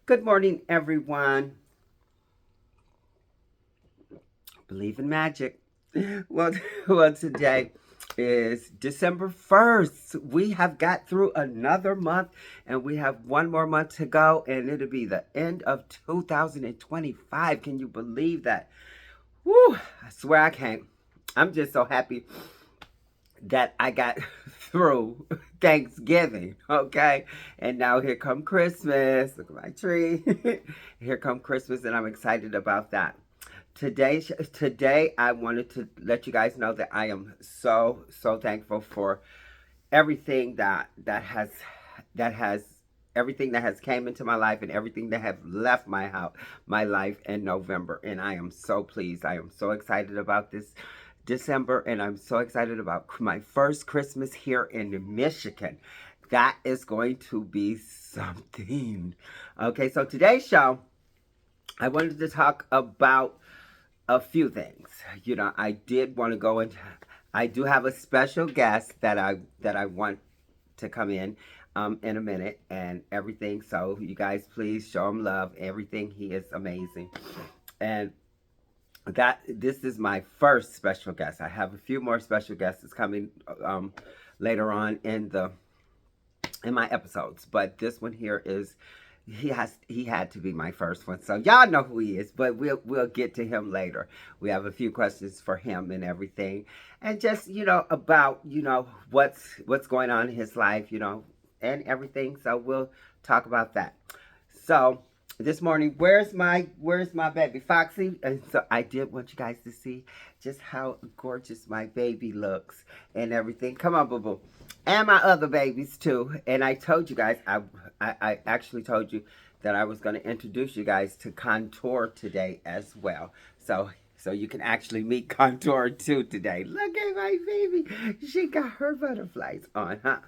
Good morning, everyone. Believe in magic. Well, well, today is December 1st. We have got through another month and we have one more month to go, and it'll be the end of 2025. Can you believe that? Woo! I swear I can't. I'm just so happy that I got through Thanksgiving, okay? And now here come Christmas. Look at my tree. Here come Christmas, and I'm excited about that. Today I wanted to let you guys know that I am so thankful for everything that has everything that has came into my life and everything that have left my life in November, and I am so pleased. I am so excited about this December, and I'm so excited about my first Christmas here in Michigan. That is going to be something. Okay, so today's show, I wanted to talk about a few things. I did want to go into. I do have a special guest that I want to come in a minute and everything. So you guys, please show him love. Everything, he is amazing, and that this is my first special guest. I have a few more special guests coming later on in my episodes, but this one here is he had to be my first one. So y'all know who he is, but we'll get to him later. We have a few questions for him and everything. And just, about, what's going on in his life, and everything. So we'll talk about that. So this morning, where's my baby Foxy? And so I did want you guys to see just how gorgeous my baby looks and everything. Come on, boo boo. And my other babies too. And I told you guys, I actually told you that I was going to introduce you guys to Contour today as well. So you can actually meet Contour too today. Look at my baby. She got her butterflies on, huh?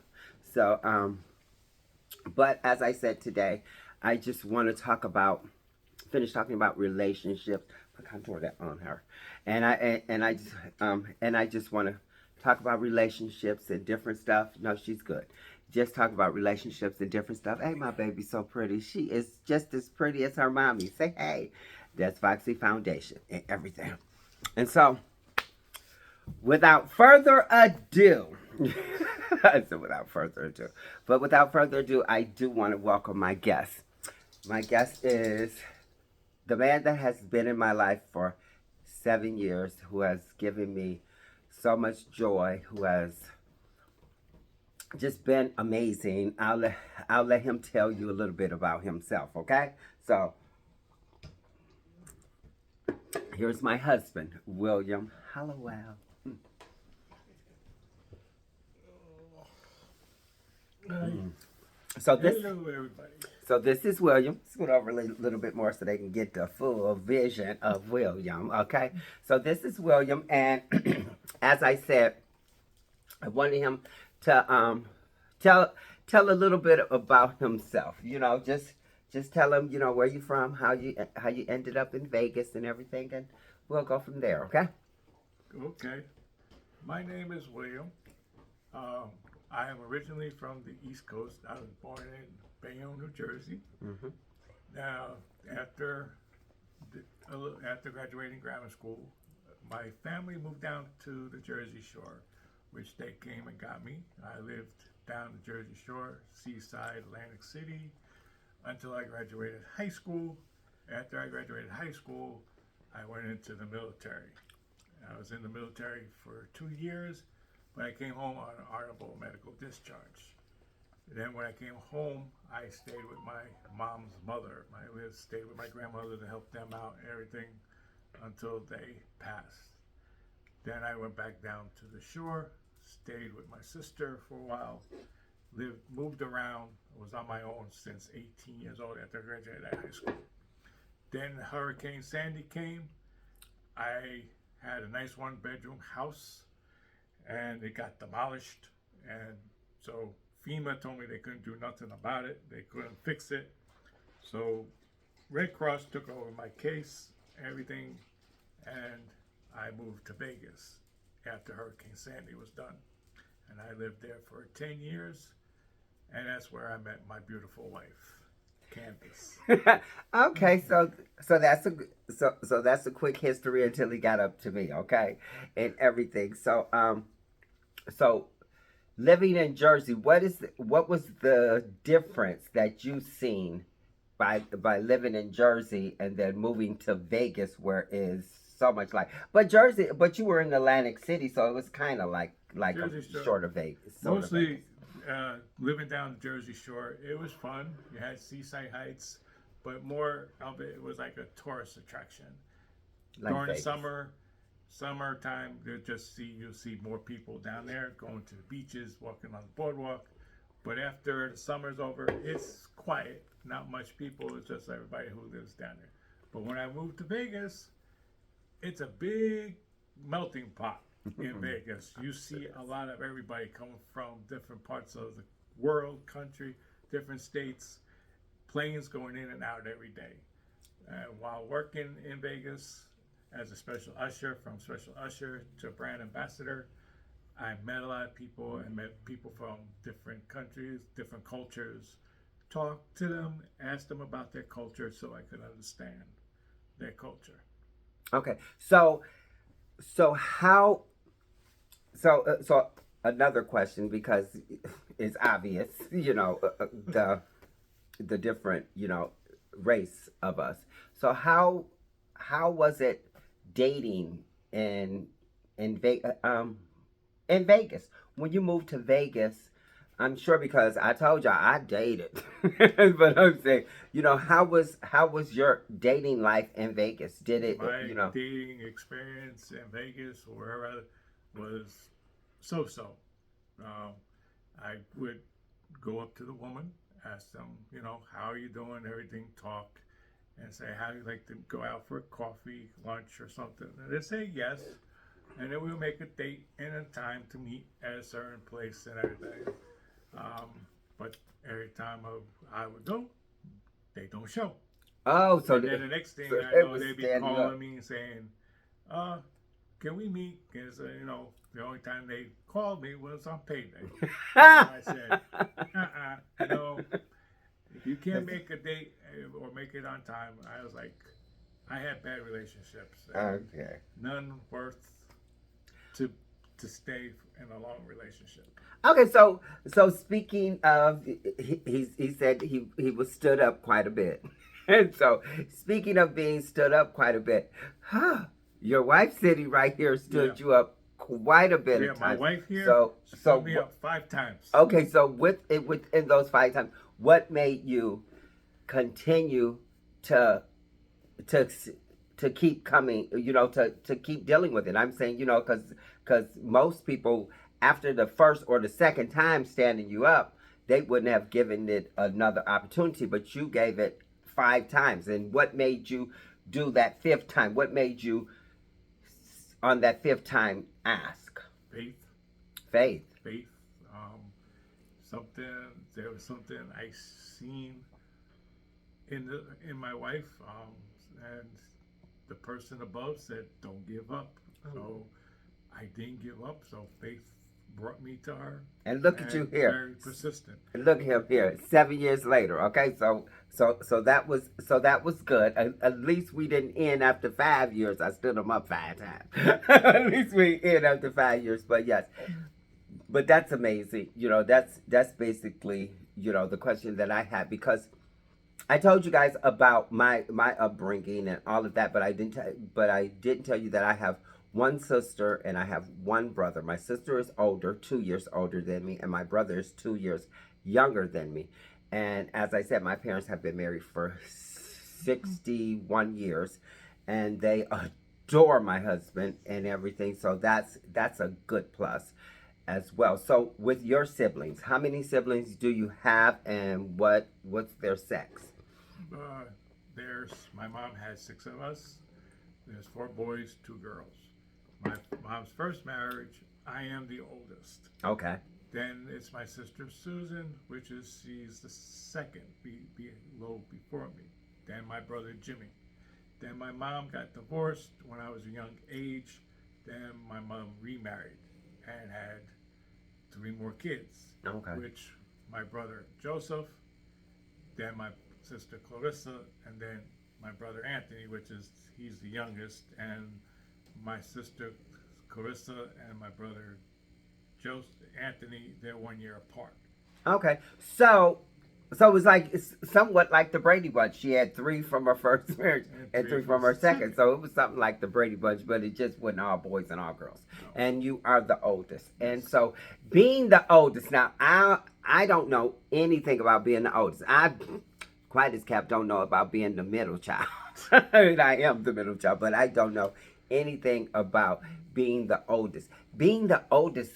So but as I said today, I just want to finish talking about relationships. Put Contour that on her, and I just want to talk about relationships and different stuff. No, she's good. Just talk about relationships and different stuff. Hey, my baby's so pretty. She is just as pretty as her mommy. Say hey. That's Foxy Foundation and everything. And so, without further ado, I said without further ado, but without further ado, I do want to welcome my guest. My guest is the man that has been in my life for 7 years, who has given me so much joy, who has just been amazing. I'll let him tell you a little bit about himself, okay? So here's my husband, William Hollowell. Hi. So this Hello, everybody. So this is William. Scoot over a little bit more so they can get the full vision of William. Okay. So this is William, and as I said, I wanted him to tell a little bit about himself. Just tell him where you from, how you ended up in Vegas and everything, and we'll go from there. Okay. Okay. My name is William. Um, I am originally from the East Coast. I was born in Bayonne, New Jersey. Mhm. Now, after after graduating grammar school, my family moved down to the Jersey Shore, which they came and got me. I lived down the Jersey Shore, Seaside, Atlantic City, until I graduated high school. After I graduated high school, I went into the military. I was in the military for 2 years, but I came home on an honorable medical discharge. Then when I came home, I stayed with my mom's mother. Stayed with my grandmother to help them out and everything until they passed. Then I went back down to the shore, stayed with my sister for a while, moved around, was on my own since 18 years old after I graduated high school. Then Hurricane Sandy came. I had a nice one-bedroom house, and it got demolished. And so FEMA told me they couldn't do nothing about it. They couldn't fix it. So Red Cross took over my case, everything, and I moved to Vegas after Hurricane Sandy was done. And I lived there for 10 years, and that's where I met my beautiful wife. canvas. Okay, so that's so that's a quick history until he got up to me, okay, and everything. So living in Jersey, what was the difference that you seen by living in Jersey and then moving to Vegas, where is so much like, but you were in Atlantic City, so it was kind of like a Jersey Shore. short of Vegas, sort of Vegas, Mostly living down the Jersey Shore, it was fun. You had Seaside Heights, but more of it was like a tourist attraction. like During the Vegas. summertime, you'll see more people down there going to the beaches, walking on the boardwalk. But after the summer's over, it's quiet. Not much people. It's just everybody who lives down there. But when I moved to Vegas, it's a big melting pot in Vegas. You see a lot of everybody coming from different parts of the world, country, different states, planes going in and out every day. While working in Vegas as a special usher, from special usher to brand ambassador, I met a lot of people and met people from different countries, different cultures. Talked to them, asked them about their culture so I could understand their culture. Okay, so how so another question, because it's obvious, the different, race of us. So how was it dating in Vegas when you moved to Vegas? I'm sure, because I told y'all I dated, but I'm saying, how was your dating life in Vegas? Did it, My dating experience in Vegas or wherever was so. Um, I would go up to the woman, ask them, how are you doing, everything, talk, and say, how do you like to go out for coffee, lunch, or something? And they say yes, and then we'll make a date and a time to meet at a certain place and everything. Um, but every time I would go, they don't show. oh, so And then the next thing so I it know, was they'd be standing up. calling me and saying, can we meet? Because, the only time they called me was on payday. And I said, no, if you can't make a date or make it on time, I was like, I had bad relationships. And Okay. none worth to stay in a long relationship. Okay, so speaking of, he said he was stood up quite a bit, and so speaking of being stood up quite a bit, your wife sitting right here Yeah. stood you up quite a bit Yeah, of my times. wife here So stood me up 5 times. okay, so within those 5 times, what made you continue to to to keep coming, to keep dealing with it? I'm saying, because most people, after the first or the second time standing you up, they wouldn't have given it another opportunity, but you gave it 5 times. And what made you do that fifth time? What made you, on that fifth time, ask? Faith, Faith. faith. Um, there was something I seen in my wife, and the person above said, "Don't give up." So I didn't give up. So faith brought me to her, And look at you here. very persistent. Look him here, 7 years later. Okay, so that was good. At least we didn't end after 5 years. I stood him up 5 times. At least we end after 5 years. But yes, but that's amazing. That's basically, the question that I had, because I told you guys about my upbringing and all of that, but I didn't tell you that I have one sister and I have one brother. My sister is older, 2 years older than me, and my brother is 2 years younger than me. And as I said, my parents have been married for 61 years, and they adore my husband and everything. So that's a good plus as well. So with your siblings, how many siblings do you have, and what's their sex? Uh, there's my mom has 6 of us. There's 4 boys, 2 girls. My mom's first marriage, I am the oldest. Okay. Then it's my sister Susan, she's the second, below before me. Then my brother Jimmy. Then my mom got divorced when I was a young age. Then my mom remarried and had 3 more kids, Okay. which my brother Joseph, then my sister Clarissa, and then my brother Anthony, he's the youngest, and my sister Clarissa and my brother Joseph Anthony, they're 1 year apart. Okay, so it was like it's somewhat like the Brady Bunch. She had three from her first marriage and three from her second. So it was something like the Brady Bunch, but it just wasn't all boys and all girls. No. And you are the oldest, and so being the oldest. Now I don't know anything about being the oldest. I quite as Cap don't know about being the middle child. I am the middle child, but I don't know anything about being the oldest. Being the oldest,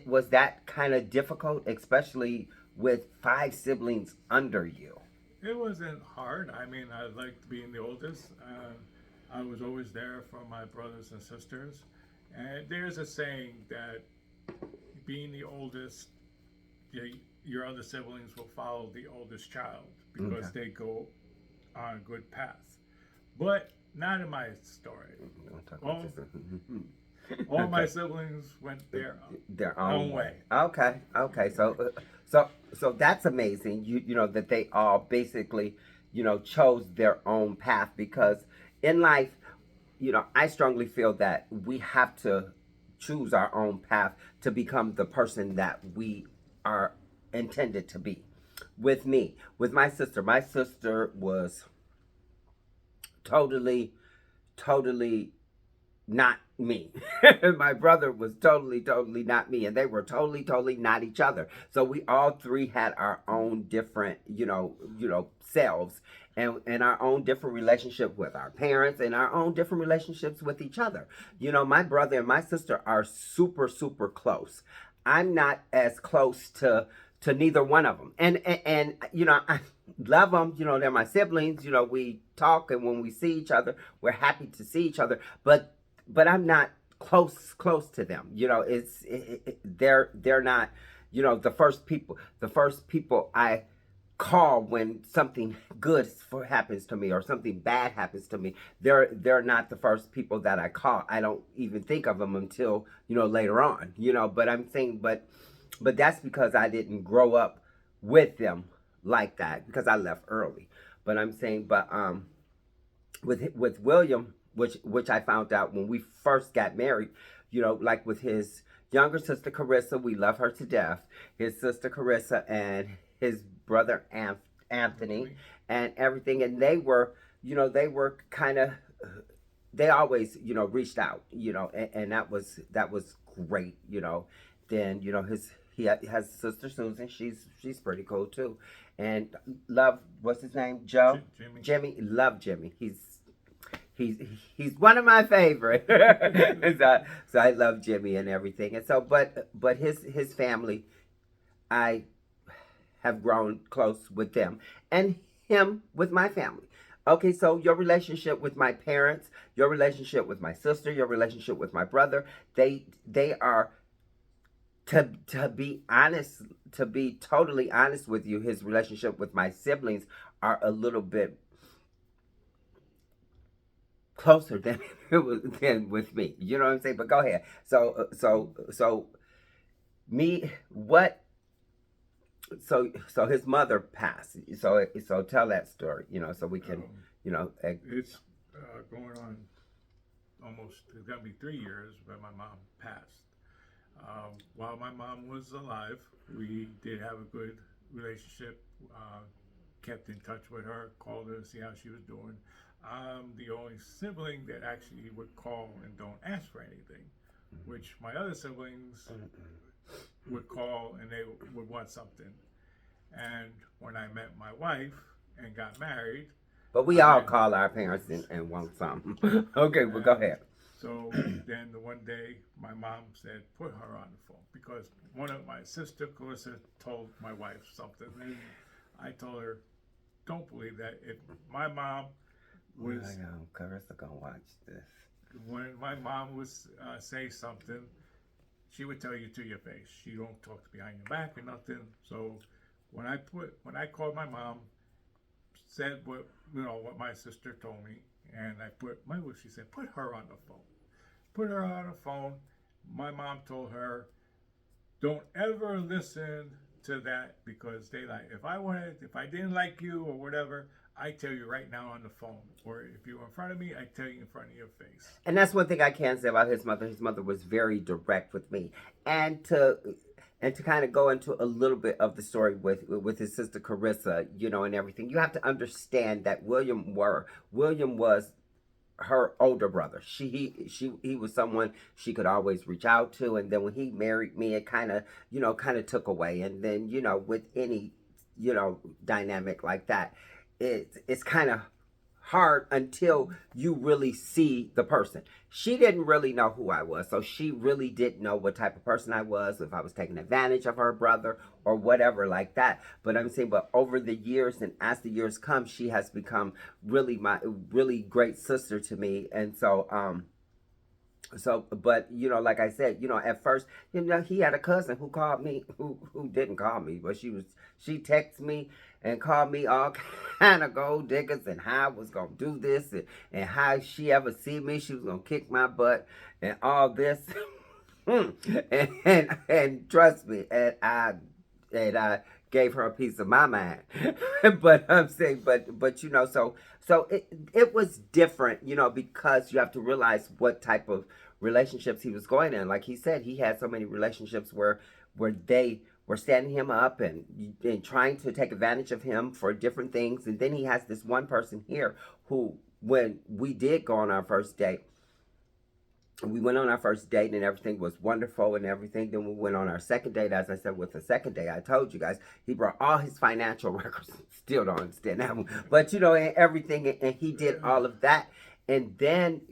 was that kind of difficult, especially with five siblings under you? It wasn't hard. I mean, I liked being the oldest. I was always there for my brothers and sisters. And there's a saying that being the oldest, your other siblings will follow the oldest child because they go on a good path. But not in my story. All my siblings went their own way. Okay. So that's amazing. You know that they all basically, chose their own path, because in life, I strongly feel that we have to choose our own path to become the person that we are intended to be. With my sister was totally not me. My brother was totally not me, and they were totally not each other. So we all three had our own different, selves, and our own different relationship with our parents, and our own different relationships with each other. My brother and my sister are super close. I'm not as close to neither one of them, and I love them. They're my siblings. We talk, and when we see each other, we're happy to see each other. But I'm not close to them. They're not, the first people I call when something good happens to me or something bad happens to me. They're not the first people that I call. I don't even think of them until later on. But I'm saying, but that's because I didn't grow up with them like that, because I left early. But I'm saying, with William, which I found out when we first got married, like with his younger sister Carissa, we love her to death. His sister Carissa and his brother Anthony and everything, and they were kind of, they always reached out, and that was great. Then he has a sister Susan. She's pretty cool too, and love, what's his name, Joe? Jimmy. Love Jimmy. He's one of my favorite. So I love Jimmy and everything. And so, but his family, I have grown close with them, and him with my family. Okay, so your relationship with my parents, your relationship with my sister, your relationship with my brother, they are, to be honest, to be totally honest with you, his relationship with my siblings are a little bit closer than than with me. You know what I'm saying? But go ahead. So me, what? So his mother passed. So tell that story. So we can, It's going on almost. It's gonna be 3 years when my mom passed. While my mom was alive, we did have a good relationship. Kept in touch with her, called her to see how she was doing. I'm the only sibling that actually would call and don't ask for anything, which my other siblings would call and they would want something. And when I met my wife and got married, but we all call our parents and want something. Okay, well, go ahead. So then the one day my mom said, put her on the phone, because one of my sister Clarissa told my wife something, and I told her, don't believe that. If my mom was, Carissa gonna watch this. When my mom would say something, she would tell you to your face. She don't talk behind your back or nothing. So when I called my mom, said what my sister told me, and she said, put her on the phone. Put her on the phone. My mom told her, don't ever listen to that because they like, if I didn't like you or whatever, I tell you right now on the phone. Or if you were in front of me, I tell you in front of your face. And that's one thing I can say about his mother. His mother was very direct with me. And to kind of go into a little bit of the story with his sister Carissa, and everything. You have to understand that William was her older brother. He was someone she could always reach out to, and then when he married me, it kind of took away. And then with any dynamic like that, it's kind of hard until you really see the person. She didn't really know who I was, so she really didn't know what type of person I was, if I was taking advantage of her brother or whatever like that. But I'm saying, but over the years and as the years come, she has become really my really great sister to me. And but like I said, at first, he had a cousin who called me, who didn't call me, but she texted me and called me all kind of gold diggers and how I was gonna do this, and how she ever see me, she was gonna kick my butt and all this. and trust me, and I gave her a piece of my mind. But I'm saying, but so it was different, because you have to realize what type of relationships he was going in. Like he said, he had so many relationships where they were standing him up and trying to take advantage of him for different things. And then he has this one person here who, when we did go on our first date, we went on our first date and everything was wonderful and everything. Then we went on our second date. As I said, with the second date, I told you guys, he brought all his financial records. Still don't understand that one. But, and everything, and he did all of that. And then,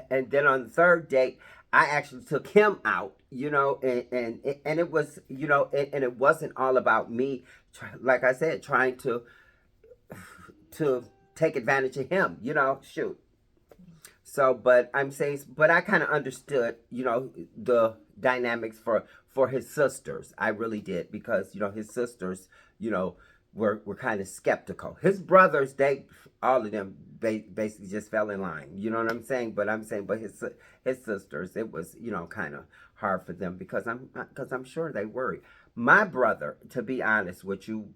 and then on the third date, I actually took him out, and it was, and it wasn't all about me, like I said, trying to take advantage of him, shoot. So, but I'm saying, but I kind of understood, the dynamics for his sisters. I really did, because, his sisters, were kind of skeptical. His brothers, all of them basically just fell in line. You know what I'm saying? But I'm saying, but his sisters, it was, kind of hard for them because I'm sure they worried. My brother, to be honest with you,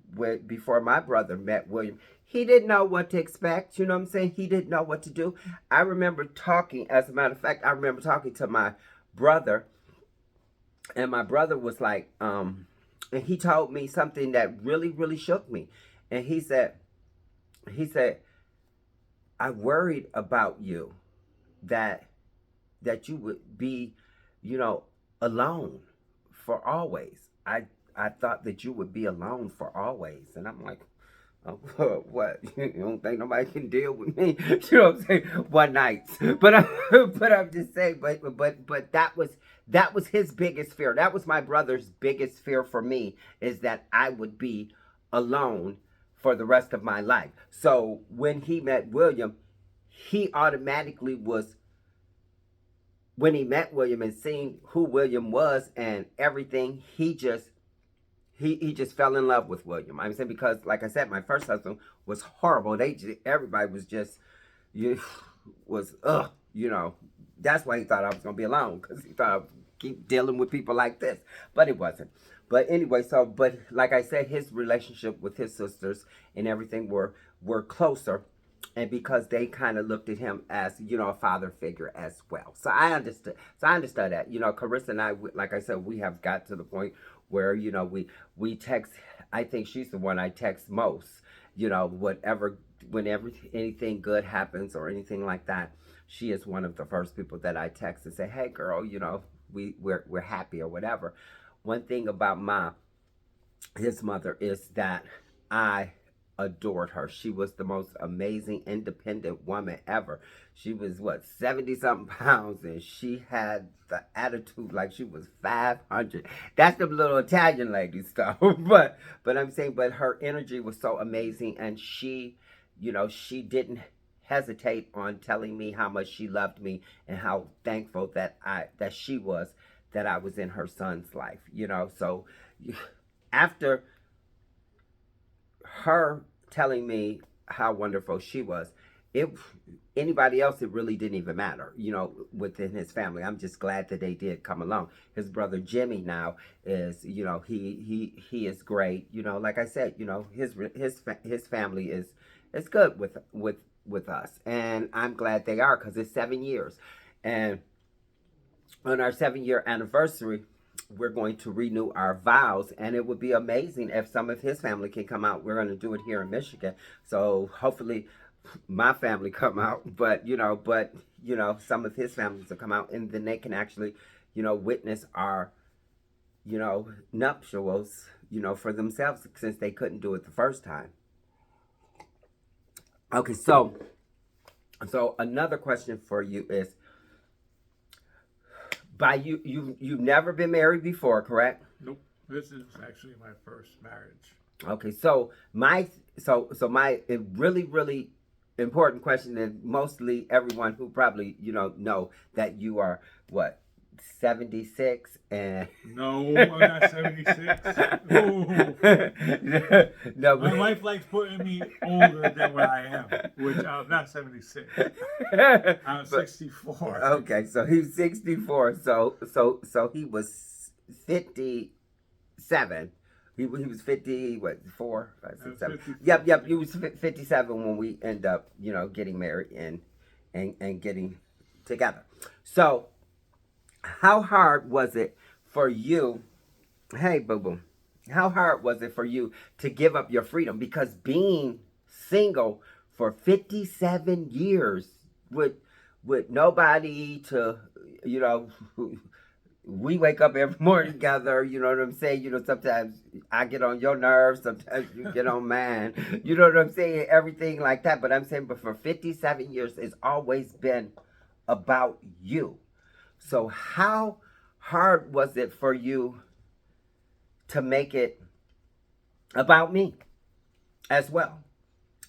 before my brother met William, he didn't know what to expect. You know what I'm saying? He didn't know what to do. I remember talking, as a matter of fact, I remember talking to my brother, and my brother was like, and he told me something that really, really shook me. And he said, I worried about you, that you would be, alone for always. I thought that you would be alone for always. And I'm like, oh, what? You don't think nobody can deal with me? You know what I'm saying? One night. But I'm just saying, but that was his biggest fear. That was my brother's biggest fear for me, is that I would be alone for the rest of my life. So when he met William, he automatically was, when he met William and seeing who William was and everything, he just fell in love with William. I'm saying, because, like I said, my first husband was horrible. Everybody was just, that's why he thought I was going to be alone, because he thought I would keep dealing with people like this. But it wasn't. But anyway, but like I said, his relationship with his sisters and everything were closer. And because they kind of looked at him as, a father figure as well. So I understood that. Carissa and I, like I said, we have got to the point where, we text. I think she's the one I text most, whenever anything good happens or anything like that. She is one of the first people that I text and say, hey girl, we're happy or whatever. One thing about his mother is that I adored her. She was the most amazing independent woman ever. She was 70 something pounds, and she had the attitude like she was 500. That's the little Italian lady stuff. but I'm saying, but her energy was so amazing, and she didn't hesitate on telling me how much she loved me and how thankful that she was that I was in her son's life. So after her telling me how wonderful she was, it anybody else, it really didn't even matter, within his family. I'm just glad that they did come along. His brother Jimmy now is, he is great. Like I said, his family is good with us, and I'm glad they are, because it's 7 years, and on our 7 year anniversary, we're going to renew our vows, and it would be amazing if some of his family can come out. We're going to do it here in Michigan, so hopefully my family come out, but some of his families will come out, and then they can actually, witness our, nuptials, for themselves, since they couldn't do it the first time. Okay, so another question for you is, by you've never been married before, correct? Nope. This is actually my first marriage. Okay, so my really, really important question, and mostly everyone who probably know that you are what, 76, and No, I'm not 76. no, My wife likes putting me older than what I am, which I'm not 76. I'm 64. Okay, so he's 64. So he was 57. He was 50, what, 4, 5, 6, 7. 54. Yep. He was 57 when we end up, getting married and getting together. So, how hard was it for you? Hey, boo boo. How hard was it for you to give up your freedom? Because being single for 57 years with nobody to, we wake up every morning together, you know what I'm saying? Sometimes I get on your nerves, sometimes you get on mine. You know what I'm saying? Everything like that. But I'm saying, but for 57 years, it's always been about you. So how hard was it for you to make it about me as well?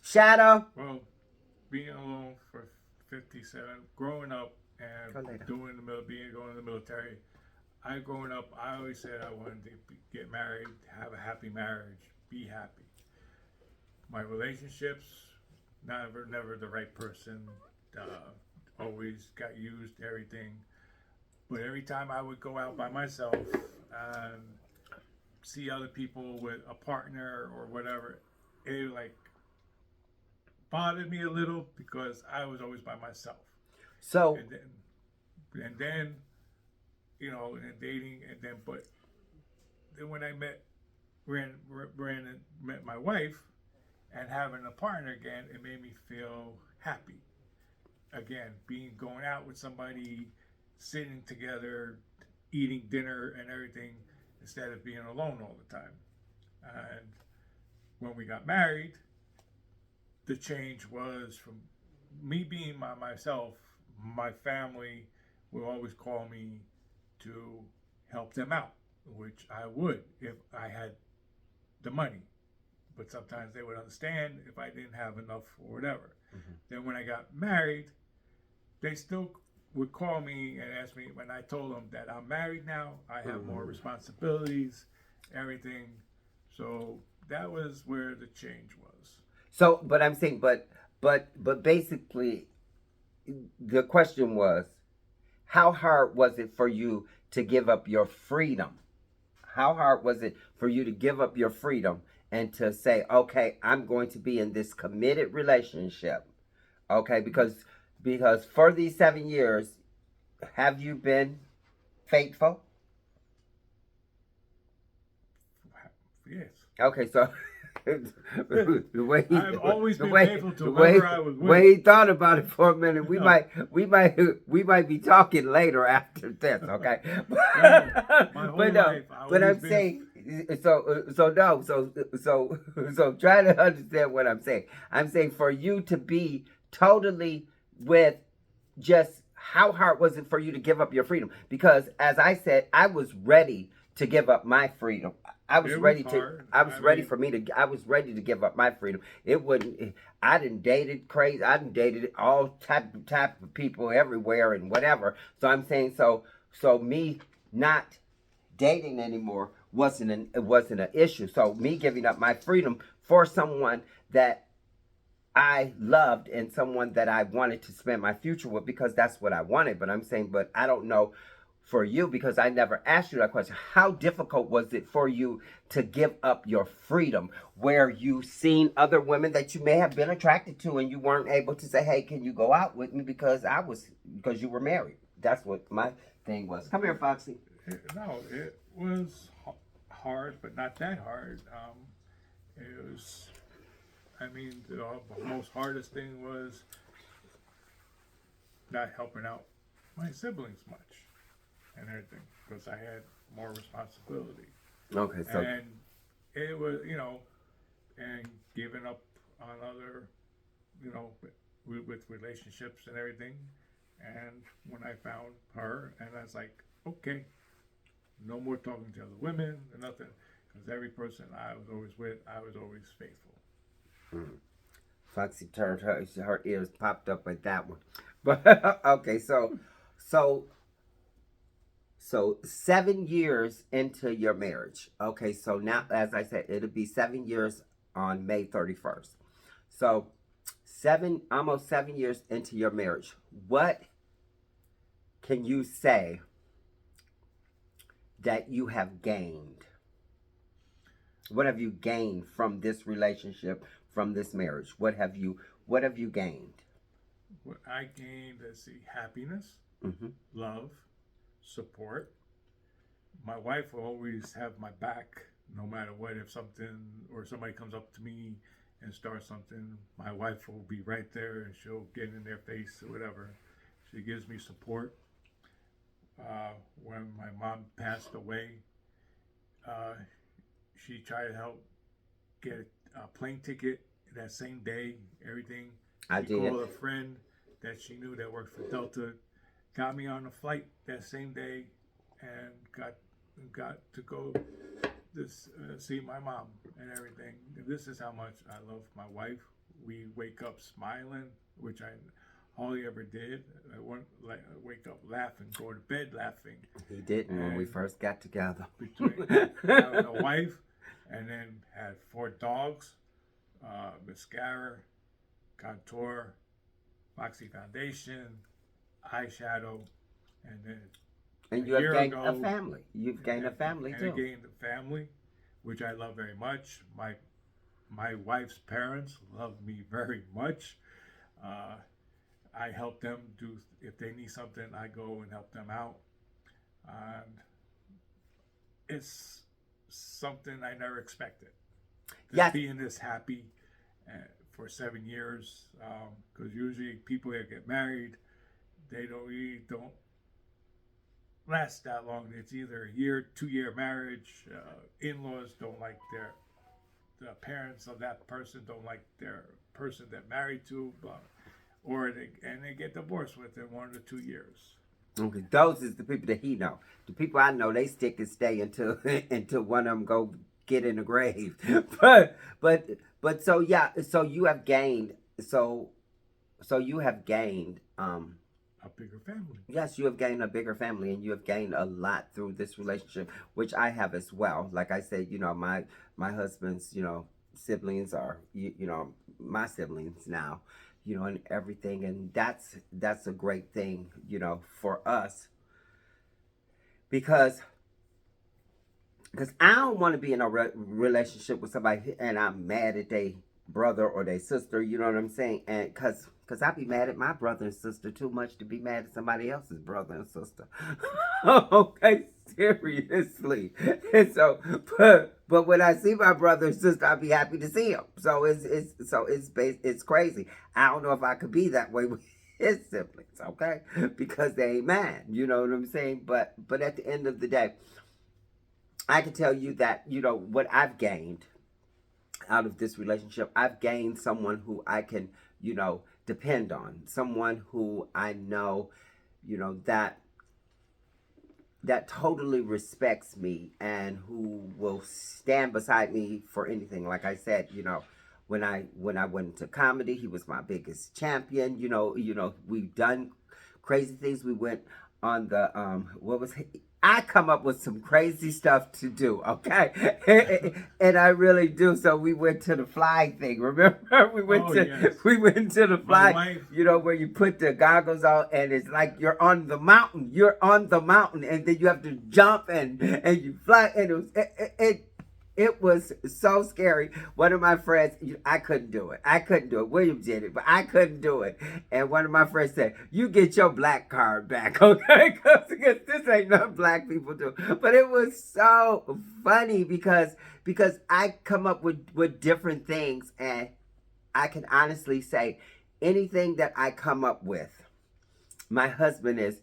Shadow? Well, being alone for 57, growing up and going in the military, growing up, I always said I wanted to get married, have a happy marriage, be happy. My relationships, never the right person, always got used, everything. But every time I would go out by myself and see other people with a partner or whatever, it bothered me a little, because I was always by myself. So, and then and dating, but then when I met Brandon, met my wife, and having a partner again, it made me feel happy. Again, going out with somebody, sitting together, eating dinner and everything, instead of being alone all the time. And when we got married, the change was from me being myself. My family would always call me to help them out, which I would if I had the money. But sometimes they would understand if I didn't have enough or whatever. Mm-hmm. Then when I got married, they still would call me and ask me, when I told them that I'm married now, I have more responsibilities, everything. So that was where the change was. So, but I'm saying, but basically, the question was, how hard was it for you to give up your freedom? How hard was it for you to give up your freedom and to say, okay, I'm going to be in this committed relationship? Okay, because for these 7 years, have you been faithful? Yes. Okay, so I've always been faithful to whoever I was with. When he thought about it for a minute, we might be talking later after this, okay? My whole life, but I'm saying, so try to understand what I'm saying. I'm saying for you to be totally with just, how hard was it for you to give up your freedom? Because as I said, I was ready to give up my freedom. I was ready to give up my freedom. I didn't dated crazy. I didn't dated all type of people everywhere and whatever. So I'm saying, so me not dating anymore wasn't an issue. So me giving up my freedom for someone that I loved and someone that I wanted to spend my future with because that's what I wanted. But I'm saying, but I don't know for you because I never asked you that question. How difficult was it for you to give up your freedom where you seen other women that you may have been attracted to and you weren't able to say, hey, can you go out with me because you were married? That's what my thing was. Come here, Foxy. No, it was hard, but not that hard. It was, I mean, the most hardest thing was not helping out my siblings much and everything because I had more responsibility. Okay, so And it was, and giving up on other, with relationships and everything. And when I found her, and I was like, okay, no more talking to other women or nothing, because every person I was always with, I was always faithful. Foxy turned her ears popped up at that one. But okay, so so 7 years into your marriage. Okay, so now as I said, it'll be 7 years on May 31st. So almost 7 years into your marriage. What can you say that you have gained? What have you gained from this relationship, from this marriage? What have you gained? What I gained is the happiness, Mm-hmm. love, support. My wife will always have my back no matter what. If something or somebody comes up to me and starts something, my wife will be right there and she'll get in their face or whatever. She gives me support. When my mom passed away, uh, she tried to help get a plane ticket that same day, everything. I She did. called a friend that she knew that worked for Delta, got me on a flight that same day, and got to go see my mom and everything. This is how much I love my wife. We wake up smiling, which I hardly ever did. I wake up laughing, go to bed laughing. He didn't when we And first got together. between having a wife and then had 4 dogs, Mascara, Contour, Foxy Foundation, Eyeshadow, and then And a you have year gained a ago, family. You've gained a family and I too. gained a family, which I love very much. My wife's parents love me very much. Uh, I help them do if they need something. I go and help them out, and it's something I never expected. Yes. Being this happy uh, for 7 years, because usually people that get married, they don't really don't last that long. It's either a year, 2 year marriage. In-laws don't like the parents of that person don't like their person they're married to, or they get divorced within 1 to 2 years. Okay, those is the people that he know. The people I know, they stick and stay until until one of them go get in the grave. But so yeah, so you have gained so you have gained A bigger family. yes, you have gained a bigger family and you have gained a lot through this relationship, which I have as well. Like I said, my husband's, siblings are my siblings now, and everything, and that's a great thing, for us because I don't want to be in a relationship with somebody and I'm mad at their brother or their sister. You know what I'm saying? And because I be mad at my brother and sister too much to be mad at somebody else's brother and sister. Okay, seriously. And so, but when I see my brother and sister, I'll be happy to see them. So it's crazy. I don't know if I could be that way with his siblings, okay? Because they ain't mine. You know what I'm saying? But at the end of the day, I can tell you that, what I've gained out of this relationship, I've gained someone who I can, depend on. Someone who I know, that totally respects me and who will stand beside me for anything. Like I said, when I went into comedy, he was my biggest champion. We've done crazy things. We went on the what was I come up with some crazy stuff to do, okay? And I really do. So we went to the fly thing. Remember, Oh yes. we went to the My fly. wife. You know where you put the goggles on, and it's like you're on the mountain. You're on the mountain, and then you have to jump and you fly. And it was so scary. One of my friends, I couldn't do it. I couldn't do it. William did it, but I couldn't do it. And one of my friends said, "You get your black card back, okay? Because this ain't nothing black people do." But it was so funny because I come up with different things, and I can honestly say anything that I come up with, my husband is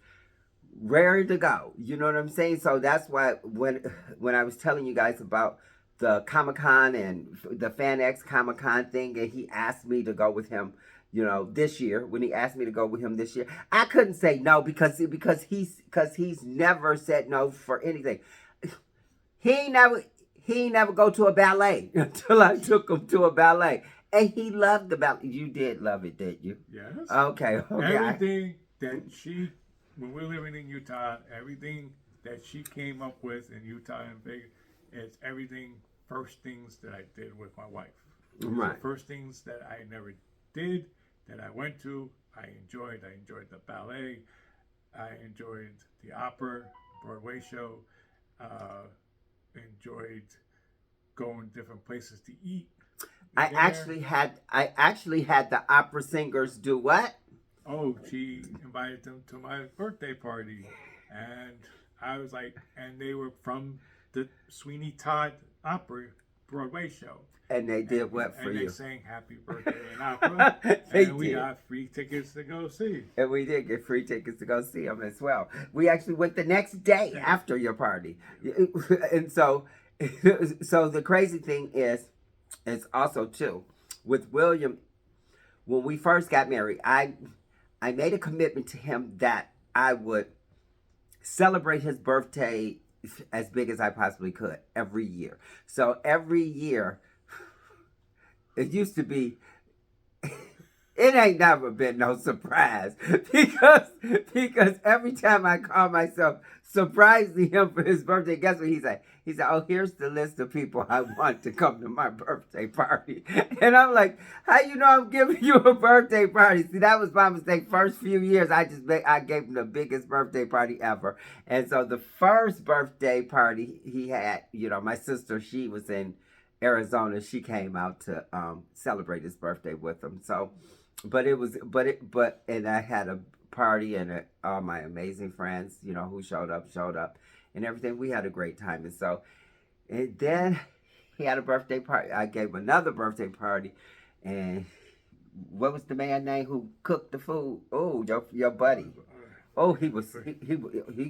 ready to go. You know what I'm saying? So that's why when I was telling you guys about the Comic-Con and the FanX Comic-Con thing, and he asked me to go with him, you know, this year, when he asked me to go with him this year, I couldn't say no because he's never said no for anything. He never go to a ballet until I took him to a ballet. And he loved the ballet. You did love it, didn't you? Yes. Okay. Everything that she, when we were living in Utah, everything that she came up with in Utah and Vegas, it's everything first things that I did with my wife. Right. The first things that I never did, that I went to, I enjoyed. I enjoyed the ballet. I enjoyed the opera, Broadway show. Enjoyed going different places to eat. I Dinner. actually had the opera singers do what? Oh, she invited them to my birthday party, and I was like, and they were from the Sweeney Todd Opera Broadway show. And they did what for and you? they sang Happy Birthday in opera. And we got free tickets to go see. And we did get free tickets to go see them as well. We actually went the next day after your party. And so the crazy thing is also too, with William, when we first got married, I made a commitment to him that I would celebrate his birthday as big as I possibly could every year. So every year, it used to be, it ain't never been no surprise because every time I call myself surprising him for his birthday, guess what he said? He said, "Oh, here's the list of people I want to come to my birthday party." And I'm like, "How you know I'm giving you a birthday party?" See, that was my mistake. First few years, I gave him the biggest birthday party ever. And so the first birthday party he had, you know, my sister, she was in Arizona. She came out to celebrate his birthday with him. So, and I had a party, and all my amazing friends, you know, who showed up and everything. We had a great time. And then he had a birthday party. I gave another birthday party, and what was the man name who cooked the food? Oh, your buddy. Oh, he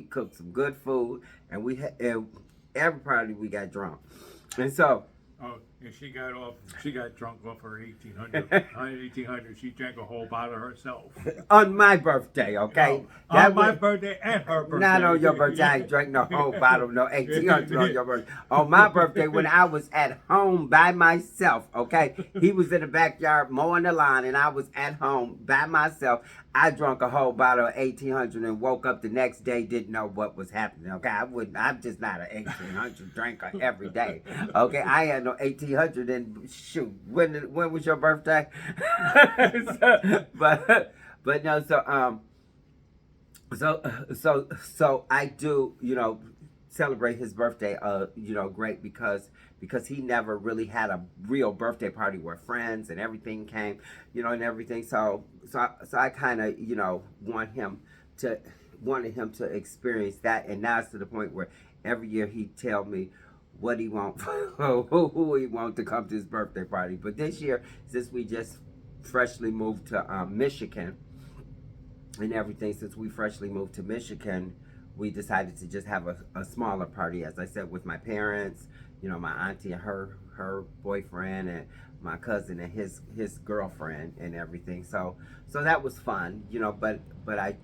cooked some good food, and every party we got drunk. And so, oh, and she got drunk off her 1800. She drank a whole bottle herself. On my birthday, okay? Oh, on my birthday and her birthday. Not on your birthday. I drank no whole bottle, no 1800 on your birthday. On my birthday, when I was at home by myself, okay? He was in the backyard mowing the lawn, and I was at home by myself. I drank a whole bottle of 1800 and woke up the next day, didn't know what was happening, okay? I'm just not an 1800 drinker every day, okay? I had no 1800, and shoot, when was your birthday? But no, so I do, you know, celebrate his birthday, you know, great because he never really had a real birthday party where friends and everything came, you know, and everything. So I kind of, you know, wanted him to experience that, and now it's to the point where every year he tell me what he want, who he want to come to his birthday party. But this year, since we just freshly moved to Michigan and everything, we decided to just have a smaller party, as I said, with my parents, you know, my auntie and her boyfriend, and my cousin and his girlfriend and everything. So that was fun, you know, but I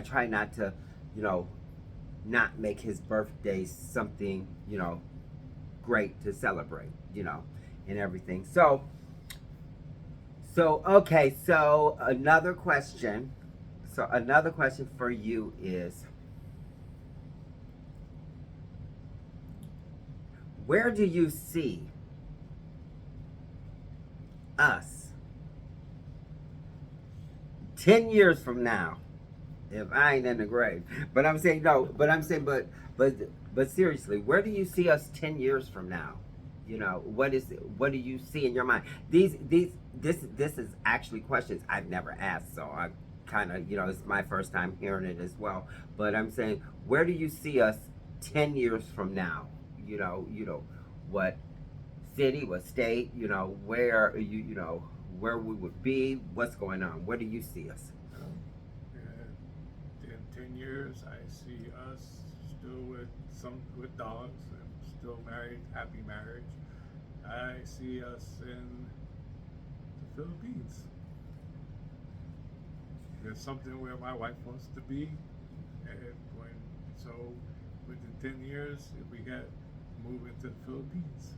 try not to, you know, not make his birthday something, you know, great to celebrate, you know, and everything. So okay, so another question for you is, where do you see us 10 years from now if I ain't in the grave? But I'm saying no, but I'm saying but but seriously, where do you see us 10 years from now? You know, what do you see in your mind? This is actually questions I've never asked, so I kind of, it's my first time hearing it as well. But I'm saying, where do you see us 10 years from now? What city, what state, where where we would be, what's going on? Where do you see us? In 10 years, I see us still with dogs and still married, happy marriage. I see us in the Philippines. There's something where my wife wants to be, and so within 10 years, if we get moving to the Philippines.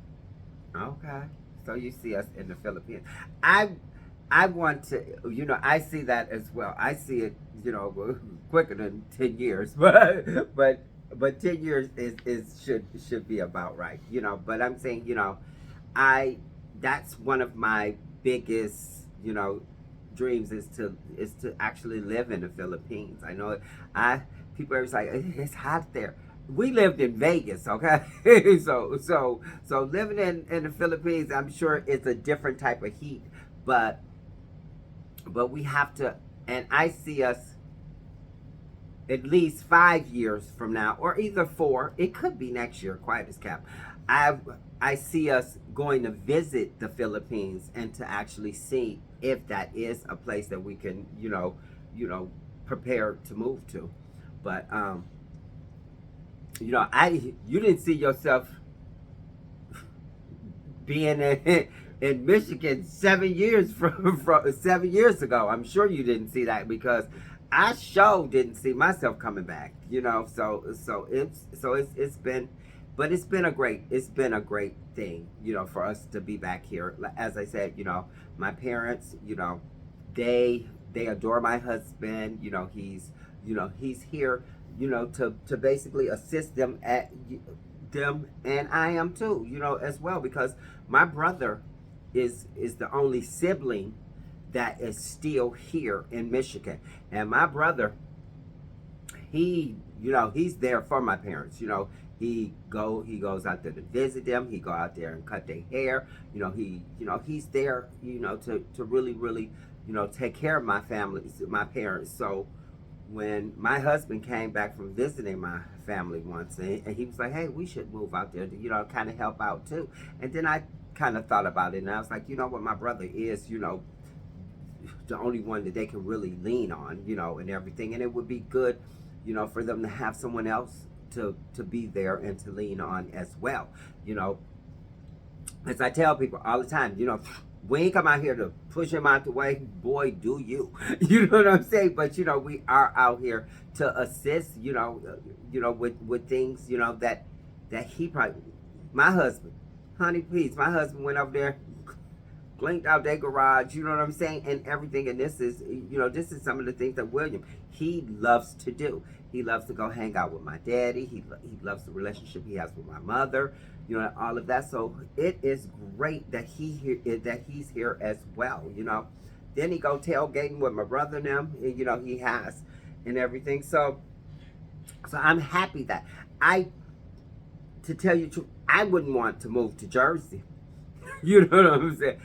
Okay. So you see us in the Philippines. I want to, I see that as well. I see it, quicker than 10 years, but 10 years is should be about right, but I'm saying, I that's one of my biggest, dreams is to actually live in the Philippines. I know I people are like, it's hot there. We lived in Vegas, okay? So living in the Philippines, I'm sure it's a different type of heat, but we have to, and I see us at least 5 years from now, or either 4. It could be next year, quiet as kept. I see us going to visit the Philippines and to actually see if that is a place that we can, prepare to move to. But you didn't see yourself being in Michigan 7 years from 7 years ago. I'm sure you didn't see that, because I sure didn't see myself coming back. So it's been, but it's been a great thing, for us to be back here. As I said, my parents, they adore my husband. He's here, to basically assist them and I am too, as well, because my brother is the only sibling that is still here in Michigan. And my brother, he's there for my parents. He goes out there to visit them. He go out there and cut their hair. He's there, to really, take care of my family, my parents. So when my husband came back from visiting my family once, and he was like, hey, we should move out there to, kind of help out too. And then I kind of thought about it, and I was like, what, my brother is, the only one that they can really lean on, and everything. And it would be good, for them to have someone else to be there and to lean on as well. As I tell people all the time, we ain't come out here to push him out the way. Boy, do you. You know what I'm saying? But, we are out here to assist, with things, that he probably, my husband, honey, please, my husband went up there, blinked out their garage, you know what I'm saying, and everything. And this is, this is some of the things that William, he loves to do. He loves to go hang out with my daddy. He loves the relationship he has with my mother, all of that. So it is great that he's here as well, Then he go tailgating with my brother and them, and, he has, and everything. So I'm happy that to tell you the truth, I wouldn't want to move to Jersey. You know what I'm saying?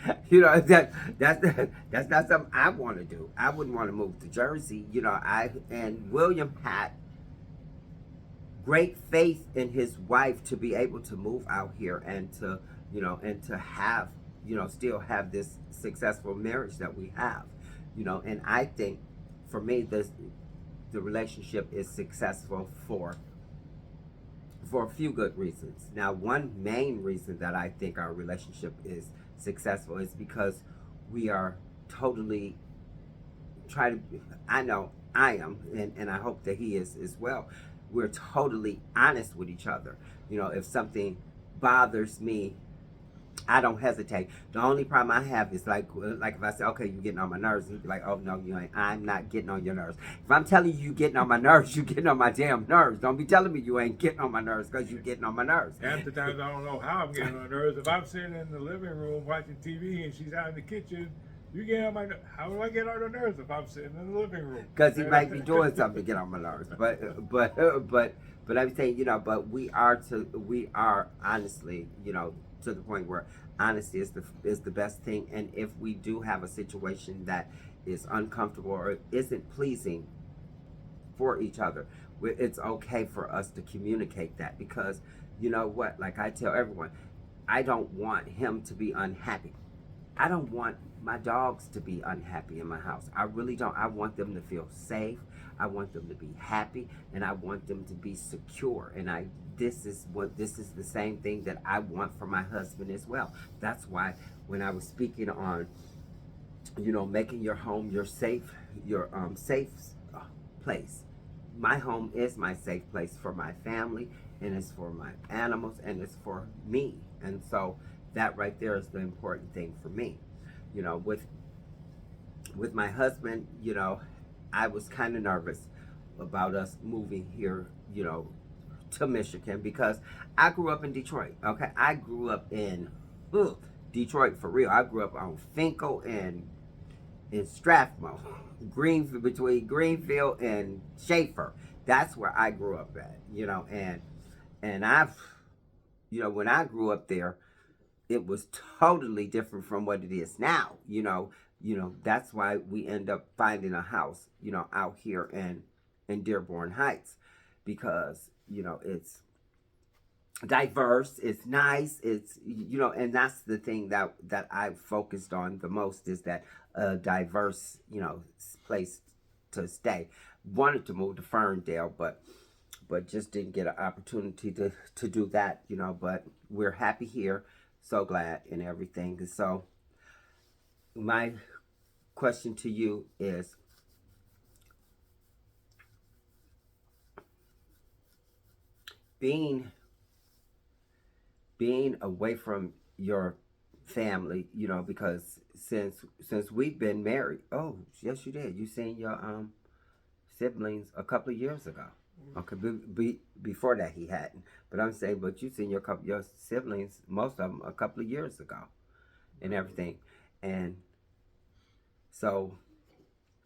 That's not something I want to do. I wouldn't want to move to Jersey. And William had great faith in his wife to be able to move out here and to, and to have, still have this successful marriage that we have, and I think for me, the relationship is successful for a few good reasons. Now, one main reason that I think our relationship is successful is because we are totally I know I am, and I hope that he is as well. We're totally honest with each other. If something bothers me, I don't hesitate. The only problem I have is like if I say, okay, you're getting on my nerves, he'd be like, oh no, you ain't. I'm not getting on your nerves. If I'm telling you getting on my nerves, you getting on my damn nerves. Don't be telling me you ain't getting on my nerves because you getting on my nerves. Half the times I don't know how I'm getting on her nerves. If I'm sitting in the living room watching TV and she's out in the kitchen, you get on my nerves. How do I get on her nerves if I'm sitting in the living room? Because he might be doing something to get on my nerves. But I'm saying, but we are honestly, to the point where honesty is the best thing. And if we do have a situation that is uncomfortable or isn't pleasing for each other, it's okay for us to communicate that, because you know what, like I tell everyone, I don't want him to be unhappy. I don't want my dogs to be unhappy in my house. I really don't. I want them to feel safe. I want them to be happy, and I want them to be secure. And this is the same thing that I want for my husband as well. That's why when I was speaking on, making your home your safe place. My home is my safe place for my family, and it's for my animals, and it's for me. And so that right there is the important thing for me. With my husband, I was kind of nervous about us moving here, to Michigan, because I grew up in Detroit. Okay, I grew up in Detroit for real. I grew up on Finkel and in Strathmore, between Greenfield and Schaefer. That's where I grew up at, and I've, when I grew up there, it was totally different from what it is now. That's why we end up finding a house, out here in Dearborn Heights, because it's diverse, it's nice, it's and that's the thing that I've focused on the most, is that a diverse place to stay. Wanted to move to Ferndale, but just didn't get an opportunity to do that, but we're happy here, so glad, and everything. And so my question to you is, being away from your family, because since we've been married. Oh, yes, you did. You seen your siblings a couple of years ago. Okay, before that he hadn't. But I'm saying, but you seen your siblings, most of them, a couple of years ago, and everything, and so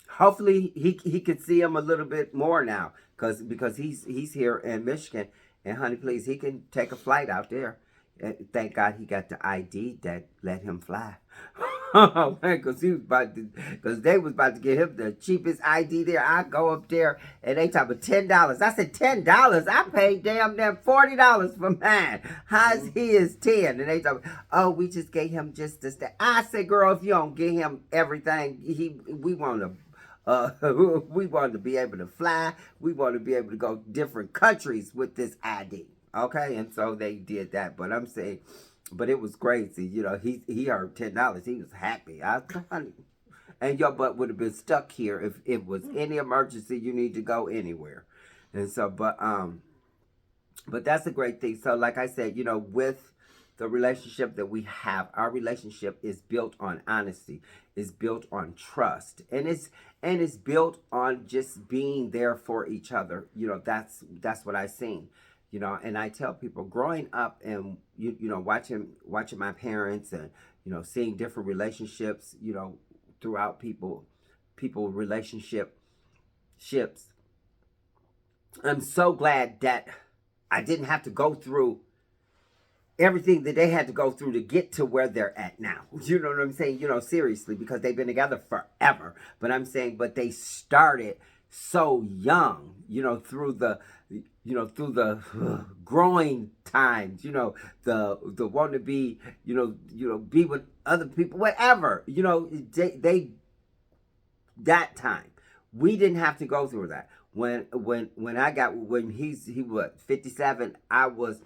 hopefully he could see him a little bit more now, because he's here in Michigan, and honey, please, he can take a flight out there. Thank God he got the ID that let him fly. Because they was about to get him the cheapest ID there. I go up there and they talk about $10. I said, $10? I paid damn near $40 for mine. How's his 10? And they talk, oh, we just gave him just this. I said, girl, if you don't give him everything, we want to be able to fly. We want to be able to go different countries with this ID. Okay, and so they did that. But I'm saying, but it was crazy. He heard $10. He was happy. I said, honey, and your butt would have been stuck here if it was any emergency. You need to go anywhere, and so, but that's a great thing. So, like I said, with the relationship that we have, our relationship is built on honesty, is built on trust, and it's built on just being there for each other. That's what I've seen. And I tell people, growing up and watching my parents, and seeing different relationships, throughout people relationships. I'm so glad that I didn't have to go through everything that they had to go through to get to where they're at now. You know what I'm saying? Seriously, because they've been together forever. But I'm saying, but they started so young, through the growing times, the want to be, be with other people, whatever, they that time. We didn't have to go through that. When he was 57, I was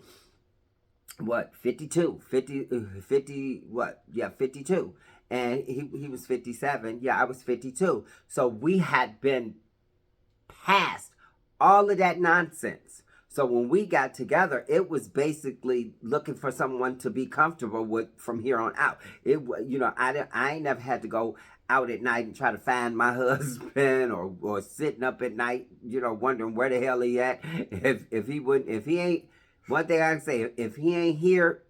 52, 52, and he was 57. Yeah, I was 52. So we had been past all of that nonsense. So when we got together, it was basically looking for someone to be comfortable with from here on out. I ain't never had to go out at night and try to find my husband, or sitting up at night, wondering where the hell he at. If he ain't, one thing I can say, if he ain't here,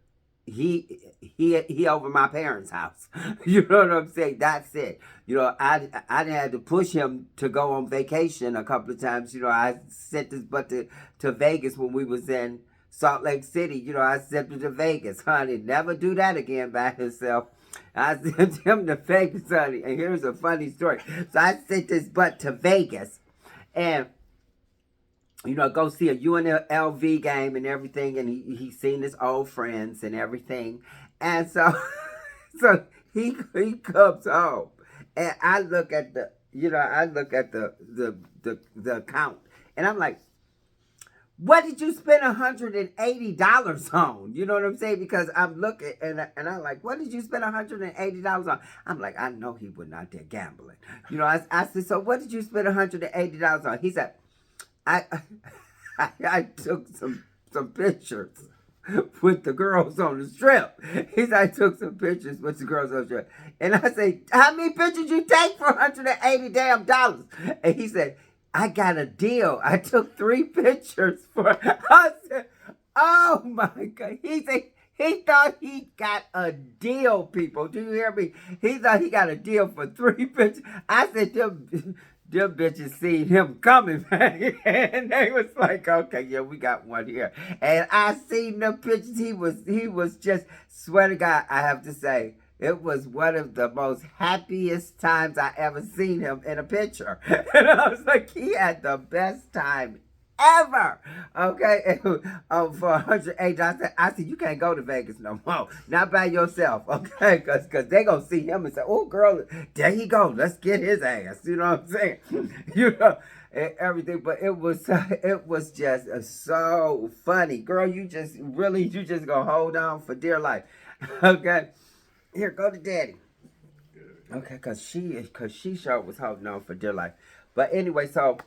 he over my parents' house. You know what I'm saying? That's it. I had to push him to go on vacation a couple of times. I sent this butt to Vegas when we was in Salt Lake City. I sent him to Vegas, honey. Never do that again by himself. I sent him to Vegas, honey. And here's a funny story. So I sent this butt to Vegas, and go see a UNLV game and everything, and he seen his old friends and everything, and so he comes home, and I look at the account, and I'm like, what did you spend $180 on? You know what I'm saying? Because I'm looking, and I'm like, what did you spend $180 on? I'm like, I know he was not there gambling. I said, so what did you spend $180 on? He said, I took some pictures with the girls on the strip. He said, I took some pictures with the girls on the strip. And I said, how many pictures you take for $180 damn dollars? And he said, I got a deal. I took 3 pictures for, I said, oh my God. He said, he thought he got a deal, people. Do you hear me? He thought he got a deal for 3 pictures. I said, them bitches seen him coming, man. And they was like, okay, yeah, we got one here. And I seen the pictures. He was just, swear to God, I have to say, it was one of the most happiest times I ever seen him in a picture. And I was like, he had the best time ever. Okay. For $108, I said, you can't go to Vegas no more. Not by yourself. Okay. Cause they gonna see him and say, oh girl, there he go. Let's get his ass. You know what I'm saying? And everything. But it was just so funny. Girl, you just gonna hold on for dear life. Okay. Here, go to daddy. Okay, cause she sure was holding on for dear life. But anyway, so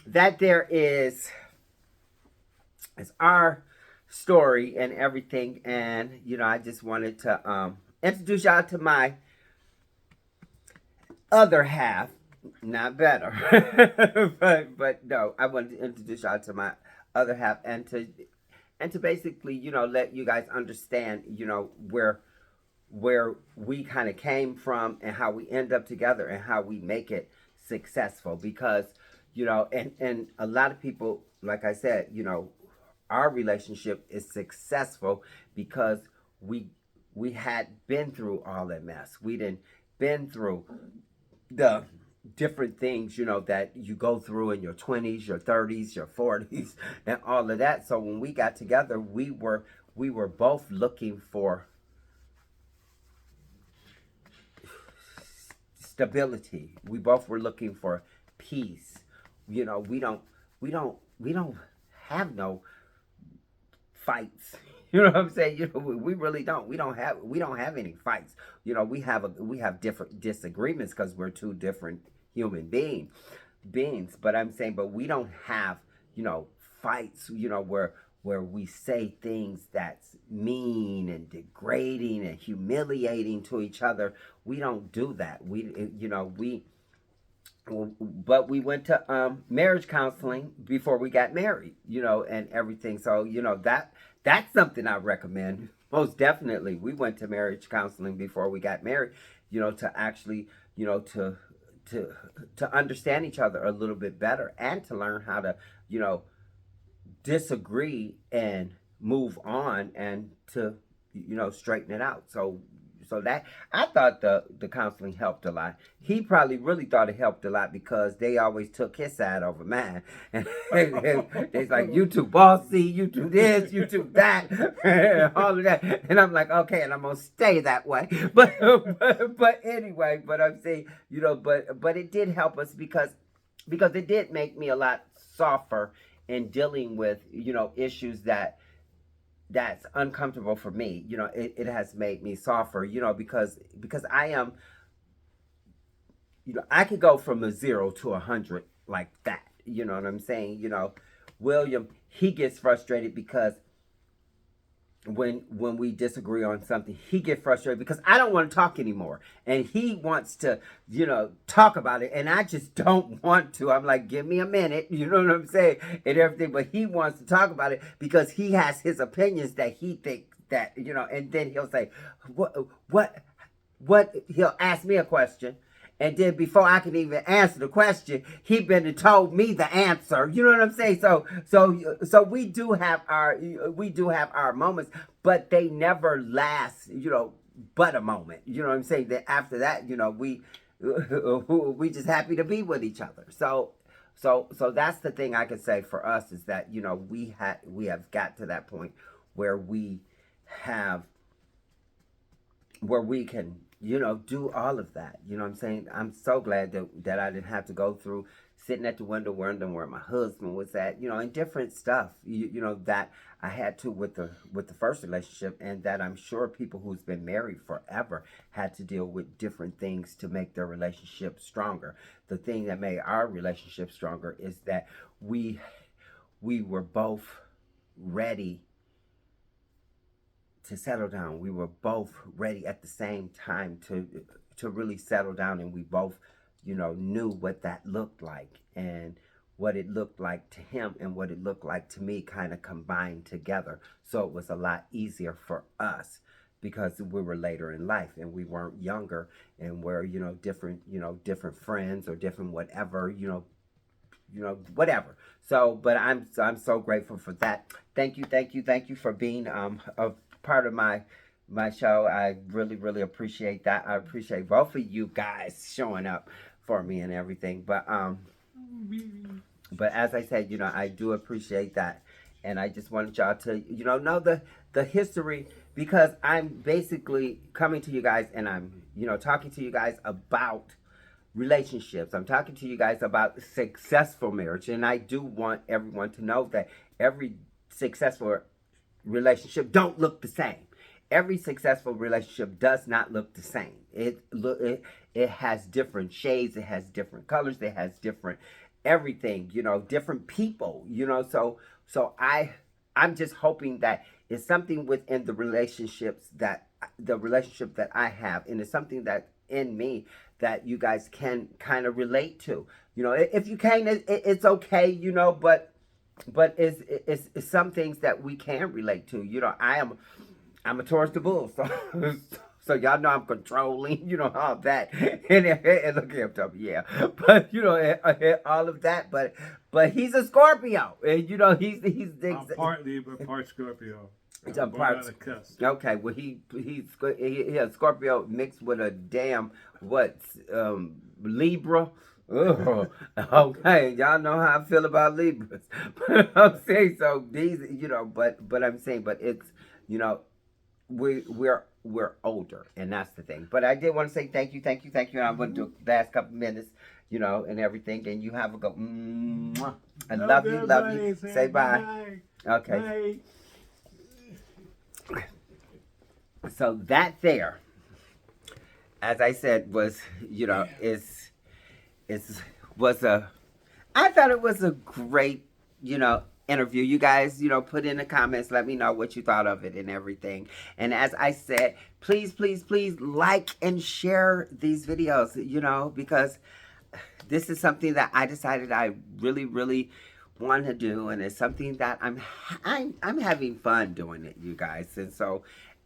that there is our story and everything, and I just wanted to introduce y'all to my other half, not better, but no, I wanted to introduce y'all to my other half, and to basically let you guys understand where we kind of came from and how we end up together and how we make it successful. Because and a lot of people, like I said, our relationship is successful because we had been through all that mess. We didn't been through the different things, that you go through in your 20s, your 30s, your 40s, and all of that. So when we got together, we were both looking for stability. We both were looking for peace. We don't have no fights. You know what I'm saying? We really don't. We don't have any fights. We have different disagreements because we're two different human beings. But I'm saying, but we don't have fights. Where we say things that's mean and degrading and humiliating to each other. We don't do that. But we went to marriage counseling before we got married, and everything. So, that's something I recommend. Most definitely. We went to marriage counseling before we got married, to actually, to understand each other a little bit better, and to learn how to, disagree and move on, and to straighten it out. So that, I thought the counseling helped a lot. He probably really thought it helped a lot because they always took his side over mine. And they's like, you too bossy, you too this, you too that, all of that. And I'm like, okay, and I'm gonna stay that way. But anyway, but I'm saying, but it did help us because it did make me a lot softer in dealing with issues that's uncomfortable for me. It has made me softer, because I am, I could go from a 0 to 100 like that. You know what I'm saying? William, he gets frustrated because when we disagree on something, he get frustrated because I don't want to talk anymore, and he wants to, talk about it, and I just don't want to. I'm like, give me a minute, you know what I'm saying, and everything. But he wants to talk about it because he has his opinions that he thinks that, and then he'll say, what? He'll ask me a question, and then before I can even answer the question, he been and told me the answer. You know what I'm saying? So we do have our moments, but they never last. But a moment. You know what I'm saying? That after that, we just happy to be with each other. So that's the thing I can say for us is that we have got to that point where have we can do all of that. You know what I'm saying? I'm so glad that I didn't have to go through sitting at the window wondering where my husband was at, and different stuff, that I had to with the first relationship, and that I'm sure people who's been married forever had to deal with different things to make their relationship stronger. The thing that made our relationship stronger is that we were both ready to settle down. We were both ready at the same time to really settle down, and we both, knew what that looked like, and what it looked like to him and what it looked like to me kind of combined together. So it was a lot easier for us because we were later in life and we weren't younger, and we're, different friends or different whatever, whatever. So, but I'm so grateful for that. Thank you for being a part of my show. I really appreciate that. I appreciate both of you guys showing up for me and everything. But as I said, I do appreciate that, and I just wanted y'all to know the history, because I'm basically coming to you guys and I'm talking to you guys about relationships. I'm talking to you guys about successful marriage, and I do want everyone to know that every successful relationship don't look the same. Every successful relationship does not look the same. It has different shades, it has different colors, it has different everything, different people, I'm just hoping that it's something within the relationship that I have, and it's something that in me that you guys can kind of relate to. If you can't, it's okay, but it's some things that we can relate to. I'm a Taurus the Bull, so y'all know I'm controlling, all that, and look at him, tell me, yeah, but all of that, but he's a Scorpio, and he's I'm part Libra, part Scorpio. I'm part on the cusp. Okay, well he's a Scorpio mixed with a damn Libra. Oh, okay, y'all know how I feel about Libras. But I'm saying, so these, but I'm saying, but it's, we're older, and that's the thing. But I did want to say thank you. And I'm going to do the last couple minutes, and everything. And you have a go. I love you. Say bye. Okay. Bye. So that there, as I said, was I thought it was a great interview. You guys, put in the comments, let me know what you thought of it and everything. And as I said, please like and share these videos, because this is something that I decided I really want to do, and it's something that I'm having fun doing it, you guys.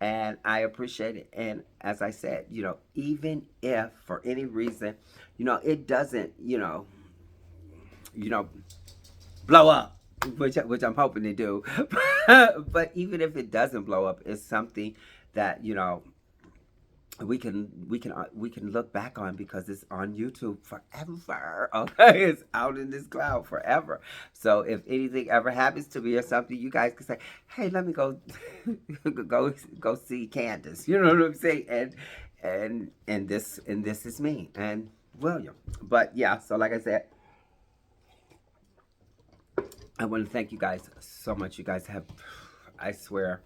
And I appreciate it. And as I said, even if for any reason, it doesn't, blow up, which I'm hoping to do. But even if it doesn't blow up, it's something that we can look back on, because it's on YouTube forever. Okay, it's out in this cloud forever. So if anything ever happens to me or something, you guys can say, "Hey, let me go go see Candace." You know what I'm saying? And this is me and William. But yeah, so like I said, I want to thank you guys so much. You guys have, I swear,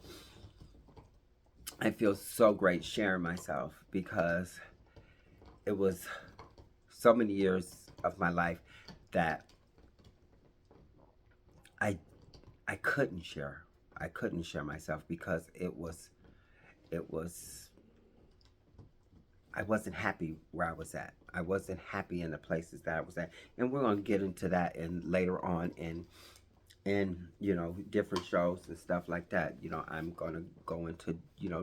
I feel so great sharing myself, because it was so many years of my life that I couldn't share. I couldn't share myself because it was I wasn't happy where I was at. I wasn't happy in the places that I was at. And we're going to get into that in later on in different shows and stuff like that. I'm going to go into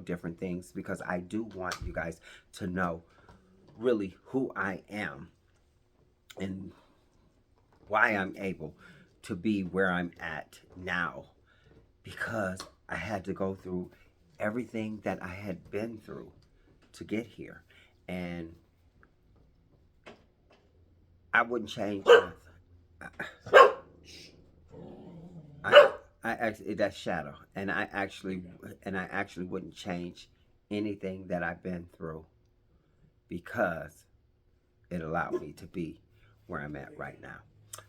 different things because I do want you guys to know really who I am and why I'm able to be where I'm at now, because I had to go through everything that I had been through to get here. And I wouldn't change nothing. I actually, that's Shadow, and I actually wouldn't change anything that I've been through because it allowed me to be where I'm at right now.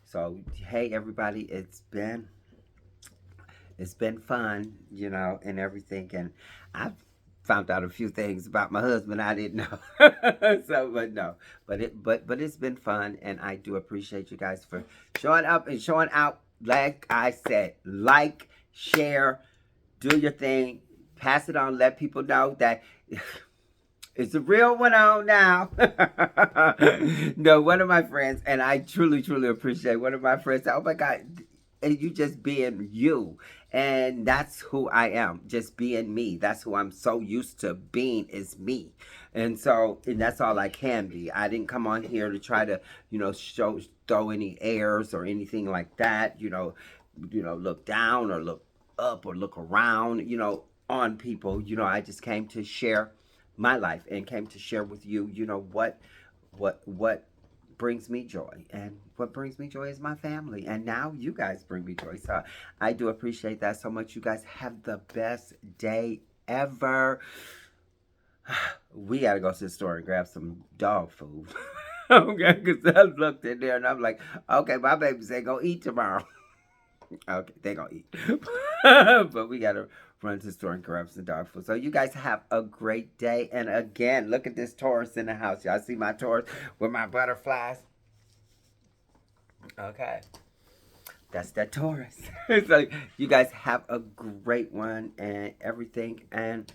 So hey everybody, it's been fun, and everything, and I've found out a few things about my husband I didn't know. So, but no, but it's been fun, and I do appreciate you guys for showing up and showing out. Like I said, like, share, do your thing, pass it on, let people know that it's a real one on now. No, one of my friends, and I truly, truly appreciate one of my friends said, oh my God, and you just being you. And that's who I am, just being me. That's who I'm so used to being, is me. And that's all I can be. I didn't come on here to try to, throw any airs or anything like that, look down or look up or look around, on people. I just came to share my life and came to share with you, what brings me joy. And what brings me joy is my family. And now you guys bring me joy. So I do appreciate that so much. You guys have the best day ever. We got to go to the store and grab some dog food. Okay, because I looked in there and I'm like, okay, my babies ain't going to eat tomorrow. Okay, they going to eat. But we got to run to the store and grab some dog food. So you guys have a great day. And again, look at this Taurus in the house. Y'all see my Taurus with my butterflies? Okay. That's that Taurus. So you guys have a great one and everything. And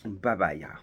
bye-bye, y'all.